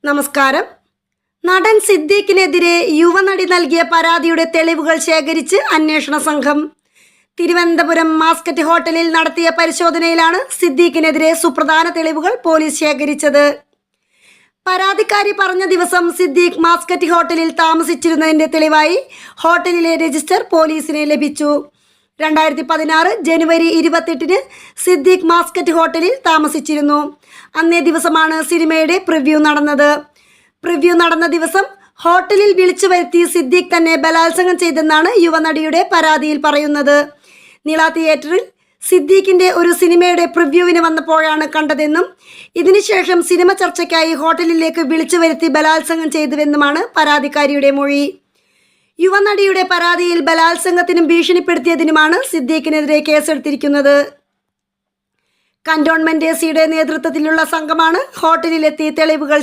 നമസ്കാരം. നടൻ സിദ്ദീഖിനെതിരെ യുവനടി നൽകിയ പരാതിയുടെ തെളിവുകൾ ശേഖരിച്ച് അന്വേഷണ സംഘം. തിരുവനന്തപുരം മാസ്കറ്റ് ഹോട്ടലിൽ നടത്തിയ പരിശോധനയിലാണ് സിദ്ദീഖിനെതിരെ സുപ്രധാന തെളിവുകൾ പോലീസ് ശേഖരിച്ചത്. പരാതിക്കാരി പറഞ്ഞ ദിവസം സിദ്ദീഖ് മാസ്കറ്റ് ഹോട്ടലിൽ താമസിച്ചിരുന്നതിന്റെ തെളിവായി ഹോട്ടലിലെ രജിസ്റ്റർ പോലീസിന് ലഭിച്ചു. 2016 ജനുവരി 28 സിദ്ദീഖ് മാസ്കറ്റ് ഹോട്ടലിൽ താമസിച്ചിരുന്നു. അന്നേ ദിവസമാണ് സിനിമയുടെ പ്രിവ്യൂ നടന്നത്. പ്രിവ്യൂ നടന്ന ദിവസം ഹോട്ടലിൽ വിളിച്ചു വരുത്തി സിദ്ദീഖ് തന്നെ ബലാത്സംഗം ചെയ്തെന്നാണ് യുവനടിയുടെ പരാതിയിൽ പറയുന്നത്. നിള തിയേറ്ററിൽ സിദ്ദീഖിന്റെ ഒരു സിനിമയുടെ പ്രിവ്യൂവിന് വന്നപ്പോഴാണ് കണ്ടതെന്നും ഇതിനുശേഷം സിനിമ ചർച്ചയ്ക്കായി ഹോട്ടലിലേക്ക് വിളിച്ചു വരുത്തി ബലാത്സംഗം ചെയ്തുവെന്നുമാണ് പരാതിക്കാരിയുടെ മൊഴി. യുവനടിയുടെ പരാതിയിൽ ബലാത്സംഗത്തിനും ഭീഷണിപ്പെടുത്തിയതിനുമാണ് സിദ്ദീഖിനെതിരെ കേസെടുത്തിരിക്കുന്നത്. കന്റോൺമെന്റ് എസിയുടെ നേതൃത്വത്തിലുള്ള സംഘമാണ് ഹോട്ടലിലെത്തി തെളിവുകൾ